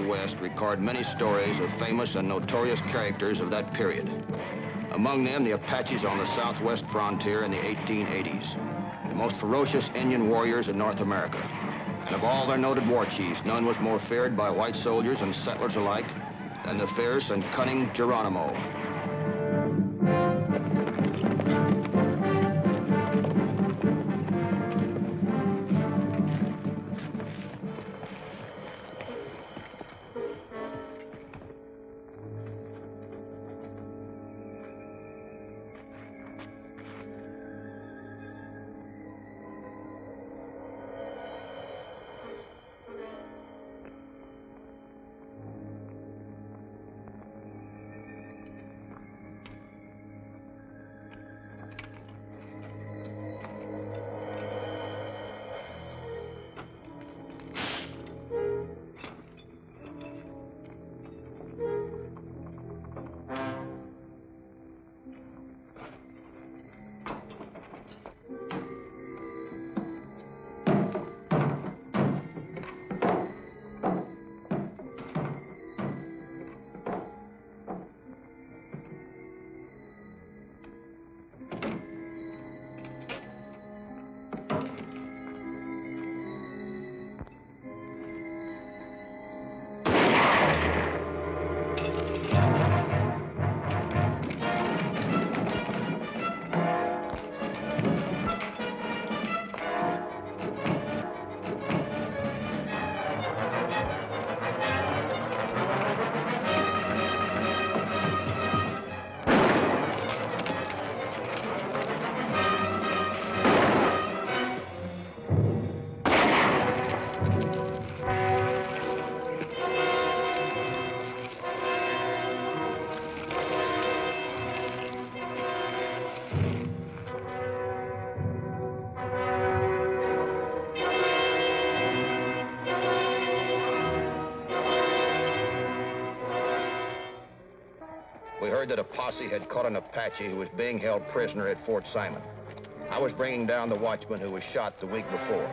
West record many stories of famous and notorious characters of that period. Among them, the Apaches on the southwest frontier in the 1880s, the most ferocious Indian warriors in North America. And of all their noted war chiefs, none was more feared by white soldiers and settlers alike than the fierce and cunning Geronimo. We heard that a posse had caught an Apache who was being held prisoner at Fort Simon. I was bringing down the watchman who was shot the week before.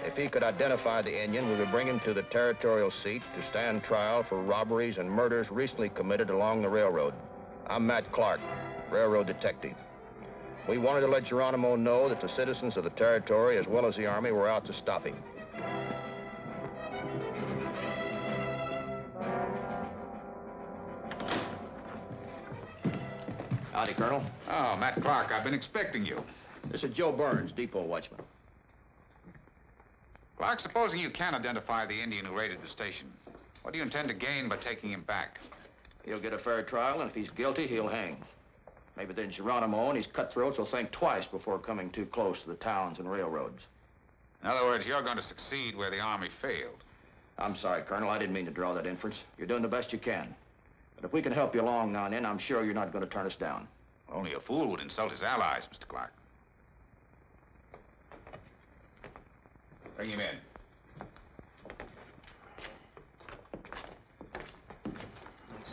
If he could identify the Indian, we would bring him to the territorial seat to stand trial for robberies and murders recently committed along the railroad. I'm Matt Clark, railroad detective. We wanted to let Geronimo know that the citizens of the territory, as well as the Army, were out to stop him. Howdy, Colonel. Oh, Matt Clark, I've been expecting you. This is Joe Burns, depot watchman. Clark, supposing you can identify the Indian who raided the station, what do you intend to gain by taking him back? He'll get a fair trial, and if he's guilty, he'll hang. Maybe then Geronimo and his cutthroats will think twice before coming too close to the towns and railroads. In other words, you're going to succeed where the Army failed. I'm sorry, Colonel. I didn't mean to draw that inference. You're doing the best you can. But if we can help you along now and then, I'm sure you're not going to turn us down. Only a fool would insult his allies, Mr. Clark. Bring him in.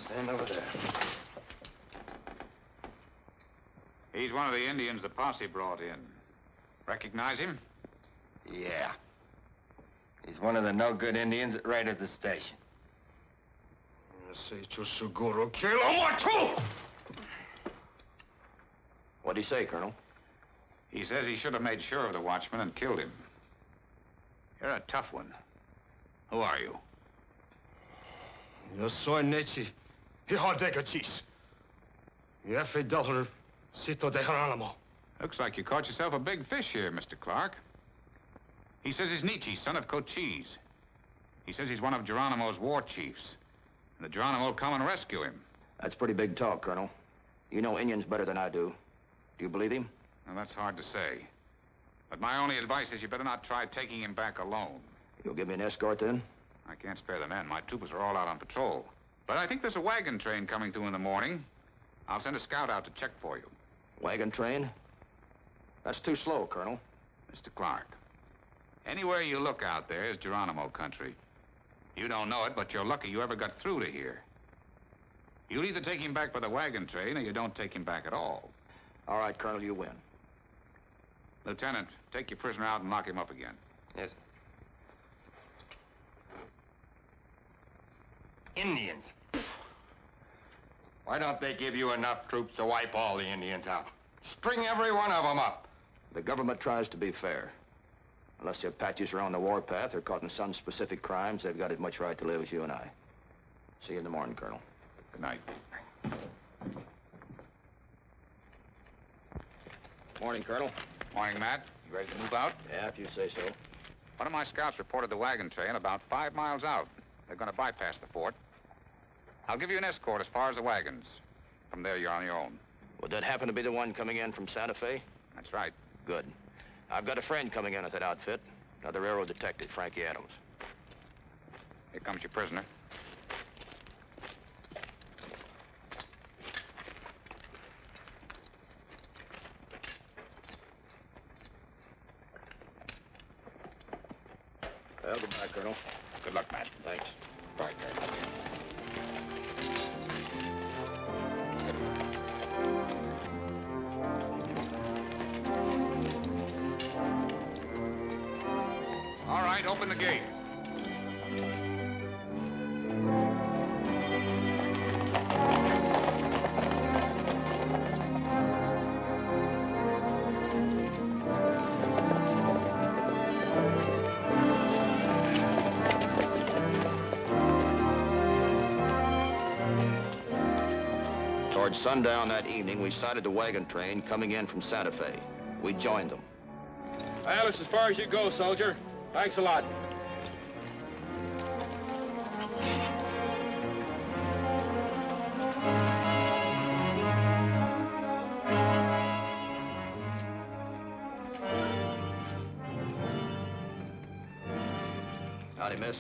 Stand over there. He's one of the Indians the posse brought in. Recognize him? Yeah. He's one of the no-good Indians that raided the station. What'd he say, Colonel? He says he should have made sure of the watchman and killed him. You're a tough one. Who are you? Yo soy Nechi. Hijo de Gachis. Ep4, Cito de Geronimo. Looks like you caught yourself a big fish here, Mr. Clark. He says he's Nietzsche, son of Cochise. He says he's one of Geronimo's war chiefs. And the Geronimo will come and rescue him. That's pretty big talk, Colonel. You know Indians better than I do. Do you believe him? Well, that's hard to say. But my only advice is you better not try taking him back alone. You'll give me an escort, then? I can't spare the men. My troopers are all out on patrol. But I think there's a wagon train coming through in the morning. I'll send a scout out to check for you. Wagon train? That's too slow, Colonel. Mr. Clark, anywhere you look out there is Geronimo country. You don't know it, but you're lucky you ever got through to here. You'll either take him back by the wagon train or you don't take him back at all. All right, Colonel, you win. Lieutenant, take your prisoner out and lock him up again. Yes. Indians. Why don't they give you enough troops to wipe all the Indians out? String every one of them up. The government tries to be fair. Unless the Apaches are on the warpath or caught in some specific crimes, they've got as much right to live as you and I. See you in the morning, Colonel. Good night. Morning, Colonel. Morning, Matt. You ready to move out? Yeah, if you say so. One of my scouts reported the wagon train about 5 miles out. They're going to bypass the fort. I'll give you an escort as far as the wagons. From there, you're on your own. Would that happen to be the one coming in from Santa Fe? That's right. Good. I've got a friend coming in with that outfit. Another railroad detective, Frankie Adams. Here comes your prisoner. Well, goodbye, Colonel. Good luck, Matt. Thanks. Bye, Colonel. All right, open the gate. Towards sundown that evening, we sighted the wagon train coming in from Santa Fe. We joined them. Well, it's as far as you go, soldier. Thanks a lot. Howdy, miss.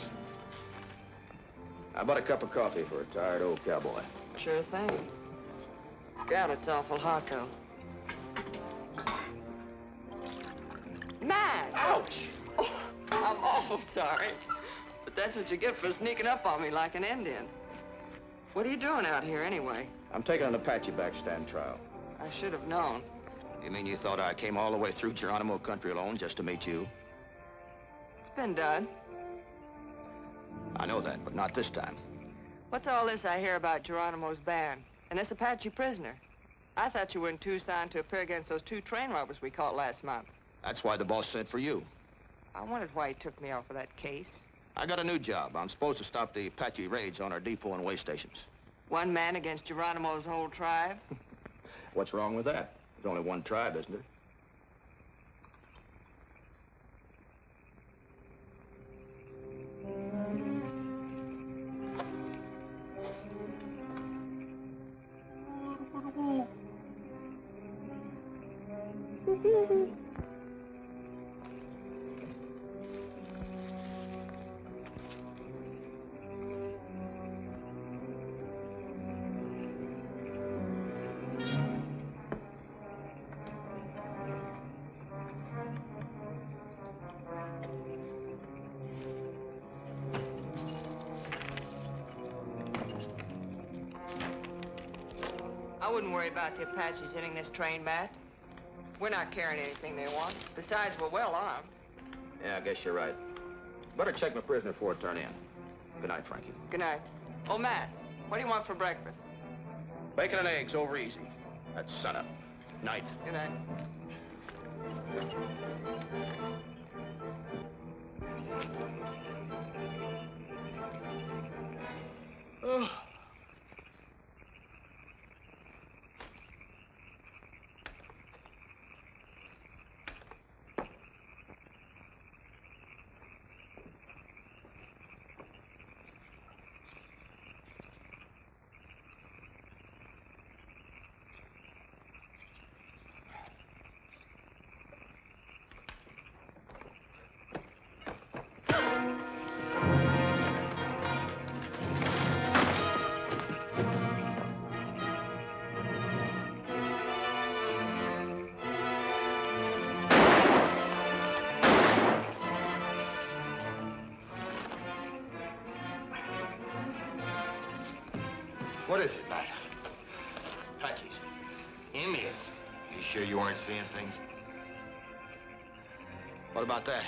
How about a cup of coffee for a tired old cowboy? Sure thing. God, it's awful hot, though. Matt! Ouch! Oh, I'm awful sorry. But that's what you get for sneaking up on me like an Indian. What are you doing out here, anyway? I'm taking an Apache backstand trial. I should have known. You mean you thought I came all the way through Geronimo country alone just to meet you? It's been done. I know that, but not this time. What's all this I hear about Geronimo's band and this Apache prisoner? I thought you were in Tucson to appear against those 2 train robbers we caught last month. That's why the boss sent for you. I wondered why he took me off of that case. I got a new job. I'm supposed to stop the Apache raids on our depot and way stations. 1 man against Geronimo's whole tribe? What's wrong with that? There's only one tribe, isn't there? I wouldn't worry about the Apaches hitting this train, Matt. We're not carrying anything they want. Besides, we're well armed. Yeah, I guess you're right. Better check my prisoner before I turn in. Good night, Frankie. Good night. Oh, Matt, what do you want for breakfast? Bacon and eggs over easy. That's sunup. Night. Good night. Oh. What is it, Matt? Apaches. Indians. You sure you weren't seeing things? What about that?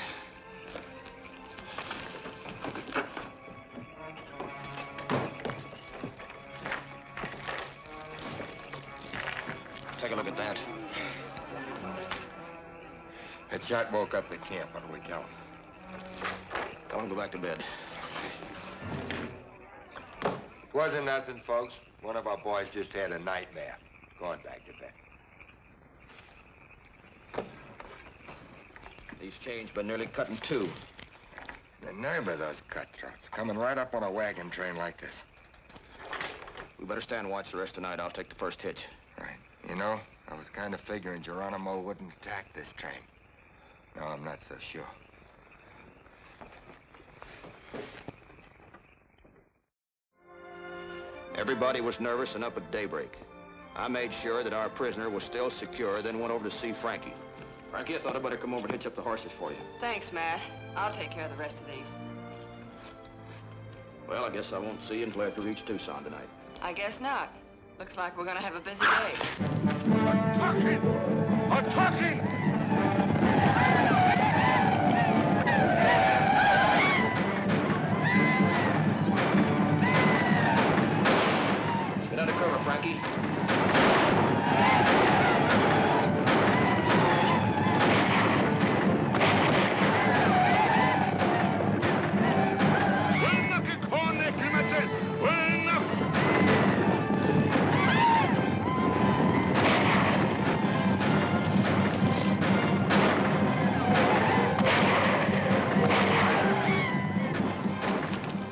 Take a look at that. That shot woke up the camp. What do we tell him? Tell him to go back to bed. It wasn't nothing, folks. One of our boys just had a nightmare. Going back to bed. These chains been nearly cut in two. The nerve of those cutthroats, coming right up on a wagon train like this. We better stand watch the rest of the night. I'll take the first hitch. Right. You know, I was kind of figuring Geronimo wouldn't attack this train. No, I'm not so sure. Everybody was nervous and up at daybreak. I made sure that our prisoner was still secure, then went over to see Frankie. Frankie, I thought I'd better come over and hitch up the horses for you. Thanks, Matt. I'll take care of the rest of these. Well, I guess I won't see you until after we reach Tucson tonight. I guess not. Looks like we're gonna have a busy day. Attacking! Get under cover, Frankie.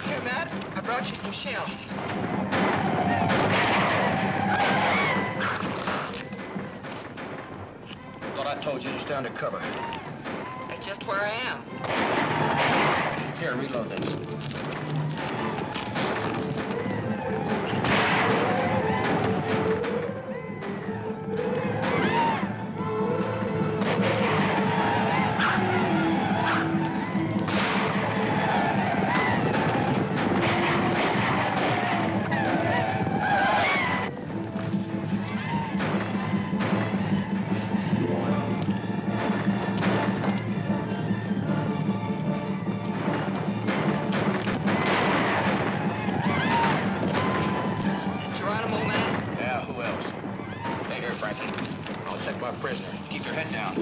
Here, Matt. I brought you some shells. Thought I told you to stay under cover. That's just where I am. Here, reload this. Prisoner. Keep your head down.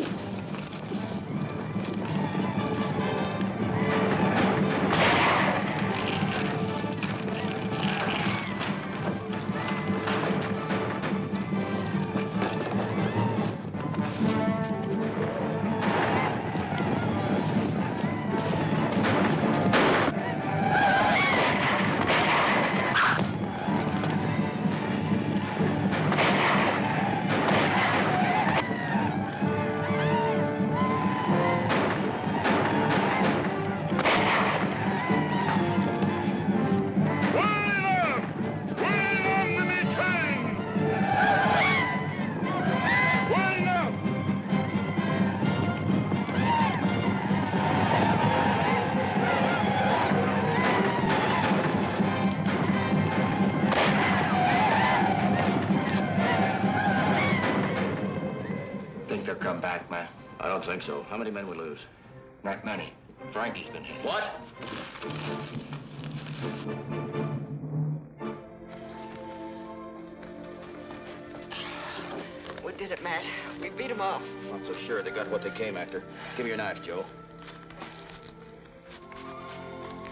I don't think so. How many men we lose? Not many. Frankie's been hit. What? We did it, Matt. We beat them off. Not so sure they got what they came after. Give me your knife, Joe.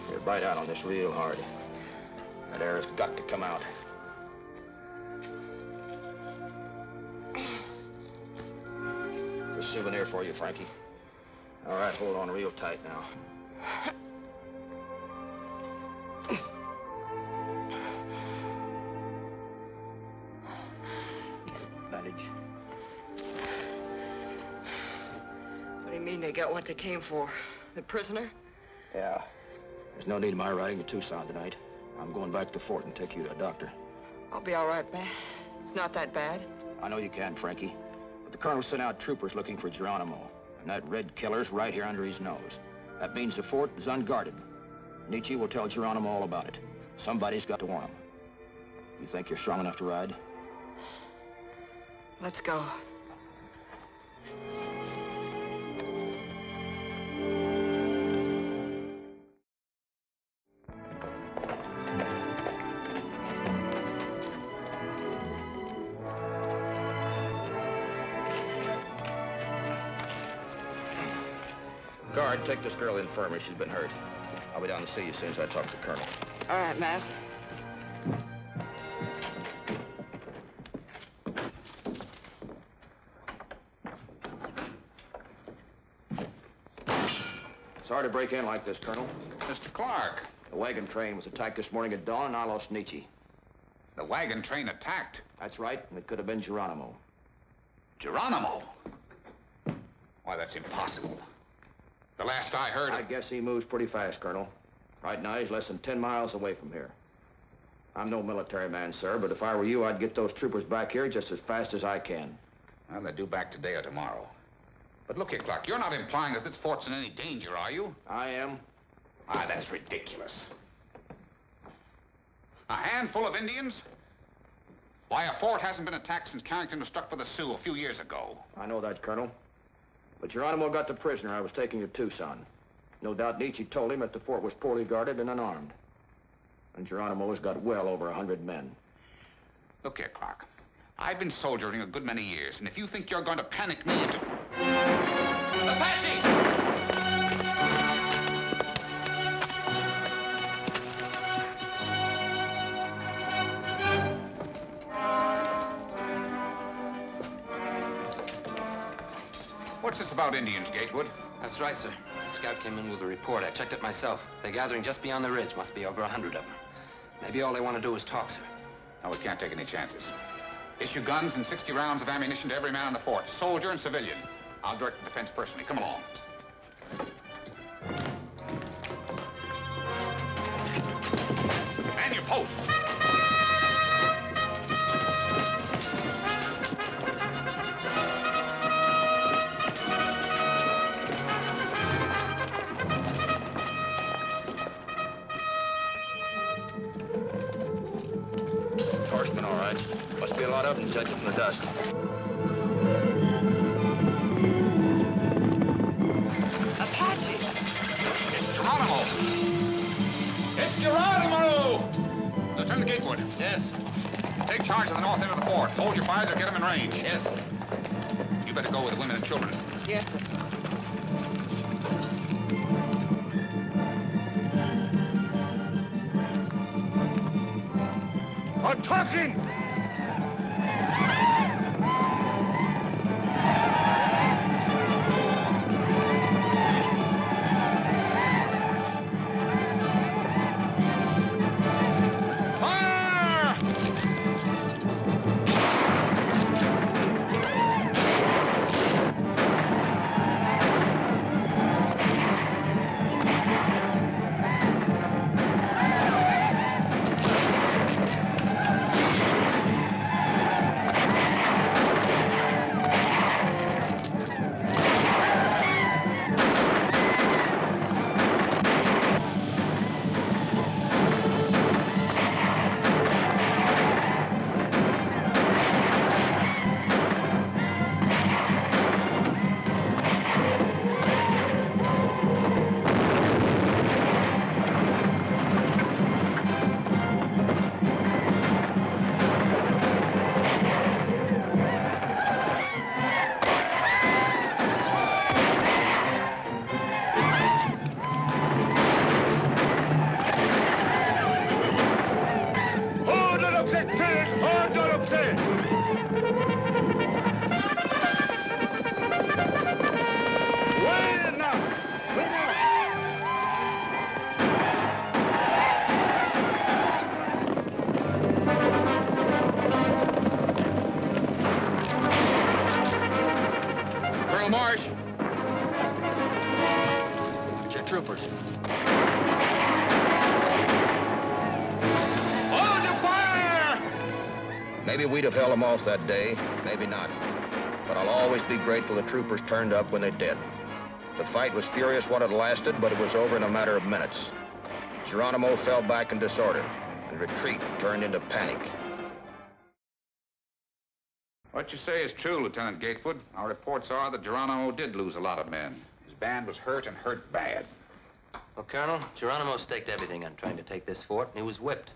Here, bite out on this real hard. That air has got to come out. A souvenir for you, Frankie. All right, hold on real tight now. Bandage. What do you mean they got what they came for? The prisoner? Yeah. There's no need of my riding to Tucson tonight. I'm going back to the fort and take you to a doctor. I'll be all right, Matt. It's not that bad. I know you can, Frankie. But the colonel sent out troopers looking for Geronimo. And that red killer's right here under his nose. That means the fort is unguarded. Nietzsche will tell Geronimo all about it. Somebody's got to warn him. You think you're strong enough to ride? Let's go. Guard, take this girl to the infirmary. She's been hurt. I'll be down to see you as soon as I talk to the colonel. All right, Matt. Sorry to break in like this, Colonel. Mr. Clark. The wagon train was attacked this morning at dawn, and I lost Nietzsche. The wagon train attacked? That's right, and it could have been Geronimo. Geronimo? Why, that's impossible. The last I heard... I guess he moves pretty fast, Colonel. Right now, he's less than 10 miles away from here. I'm no military man, sir, but if I were you, I'd get those troopers back here just as fast as I can. Well, they're due back today or tomorrow. But look here, Clark, you're not implying that this fort's in any danger, are you? I am. Ah, that's ridiculous. A handful of Indians? Why, a fort hasn't been attacked since Carrington was struck by the Sioux a few years ago. I know that, Colonel. But Geronimo got the prisoner I was taking to Tucson. No doubt Nietzsche told him that the fort was poorly guarded and unarmed. And Geronimo's got well over 100 men. Look here, Clark. I've been soldiering a good many years, and if you think you're going to panic me into... Apache! What's this about Indians, Gatewood? That's right, sir. The scout came in with a report. I checked it myself. They're gathering just beyond the ridge. Must be over 100 of them. Maybe all they want to do is talk, sir. No, we can't take any chances. Issue guns and 60 rounds of ammunition to every man in the fort, soldier and civilian. I'll direct the defense personally. Come along. Man your posts. Horsemen, all right. Must be a lot of them, judging from the dust. Apache! It's Geronimo! It's Geronimo! Lieutenant Gatewood. Yes. Take charge of the north end of the fort. Hold your fire to get them in range. Yes. You better go with the women and children. Yes, sir. Attacking! Fire! Marsh. It's your troopers. Hold your fire! Maybe we'd have held them off that day, maybe not. But I'll always be grateful the troopers turned up when they did. The fight was furious what it lasted, but it was over in a matter of minutes. Geronimo fell back in disorder, and retreat turned into panic. What you say is true, Lieutenant Gatewood. Our reports are that Geronimo did lose a lot of men. His band was hurt and hurt bad. Well, Colonel, Geronimo staked everything on trying to take this fort, and he was whipped.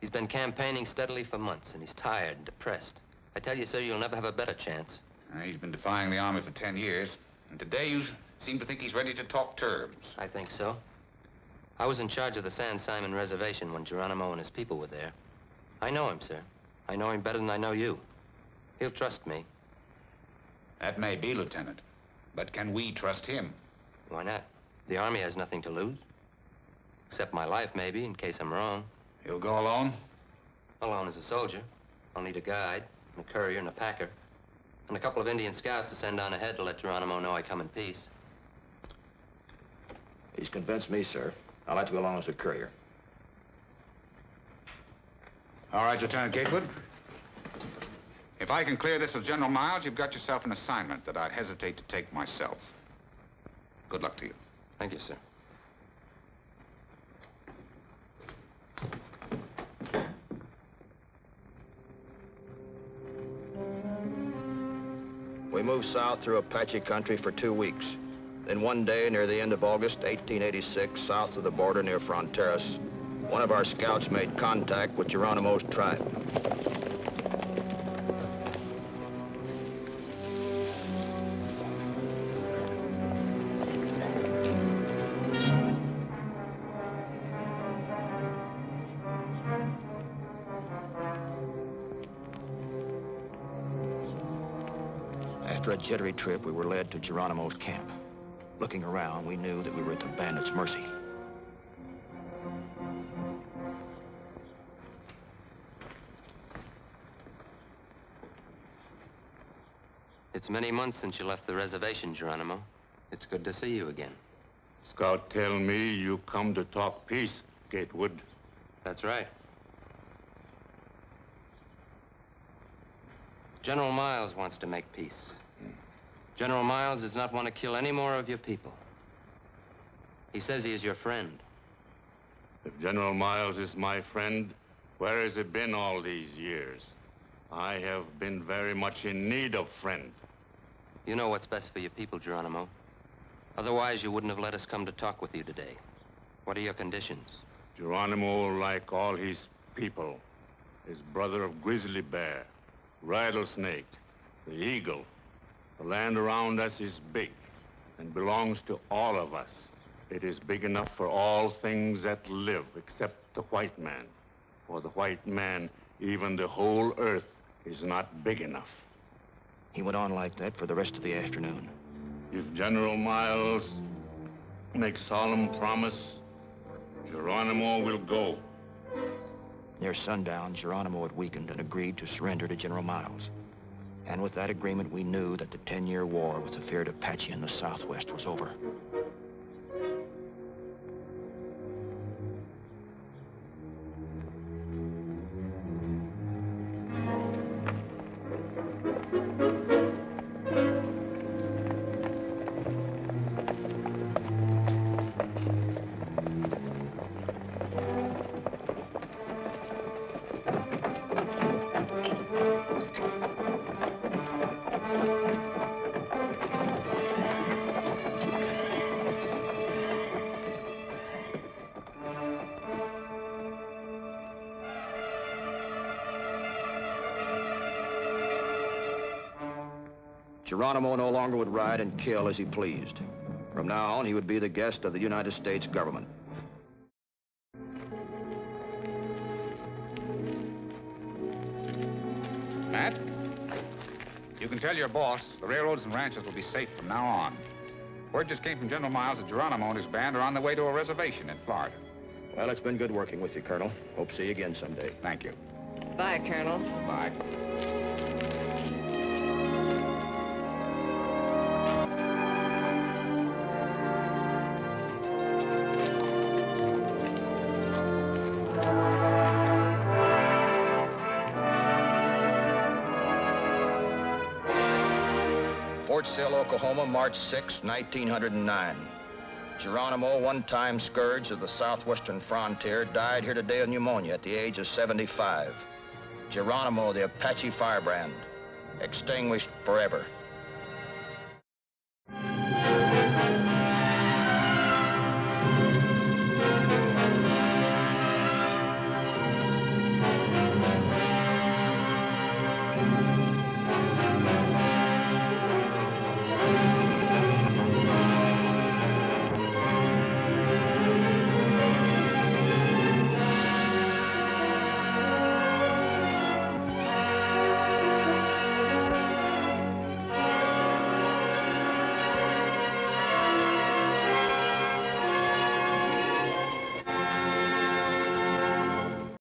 He's been campaigning steadily for months, and he's tired and depressed. I tell you, sir, you'll never have a better chance. He's been defying the army for 10 years. And today you seem to think he's ready to talk terms. I think so. I was in charge of the San Simon Reservation when Geronimo and his people were there. I know him, sir. I know him better than I know you. He'll trust me. That may be, Lieutenant. But can we trust him? Why not? The Army has nothing to lose. Except my life, maybe, in case I'm wrong. He'll go alone? Alone as a soldier. I'll need a guide, and a courier, and a packer. And a couple of Indian scouts to send on ahead to let Geronimo know I come in peace. He's convinced me, sir. I'd like to go along as a courier. All right, Lieutenant Gatewood. If I can clear this with General Miles, you've got yourself an assignment that I'd hesitate to take myself. Good luck to you. Thank you, sir. We moved south through Apache country for 2 weeks. Then one day near the end of August 1886, south of the border near Fronteras, one of our scouts made contact with Geronimo's tribe. After a jittery trip, we were led to Geronimo's camp. Looking around, we knew that we were at the bandits' mercy. It's many months since you left the reservation, Geronimo. It's good to see you again. Scout tell me you come to talk peace, Gatewood. That's right. General Miles wants to make peace. General Miles does not want to kill any more of your people. He says he is your friend. If General Miles is my friend, where has he been all these years? I have been very much in need of friend. You know what's best for your people, Geronimo. Otherwise, you wouldn't have let us come to talk with you today. What are your conditions? Geronimo, like all his people, is brother of Grizzly Bear, Rattlesnake, the Eagle. The land around us is big and belongs to all of us. It is big enough for all things that live except the white man. For the white man, even the whole earth is not big enough. He went on like that for the rest of the afternoon. If General Miles makes solemn promise, Geronimo will go. Near sundown, Geronimo had weakened and agreed to surrender to General Miles. And with that agreement, we knew that the 10-year war with the feared Apache in the Southwest was over. Geronimo no longer would ride and kill as he pleased. From now on, he would be the guest of the United States government. Matt, you can tell your boss the railroads and ranches will be safe from now on. Word just came from General Miles that Geronimo and his band are on their way to a reservation in Florida. Well, it's been good working with you, Colonel. Hope to see you again someday. Thank you. Bye, Colonel. Bye. Fort Sill, Oklahoma, March 6, 1909. Geronimo, one-time scourge of the southwestern frontier, died here today of pneumonia at the age of 75. Geronimo, the Apache firebrand, extinguished forever.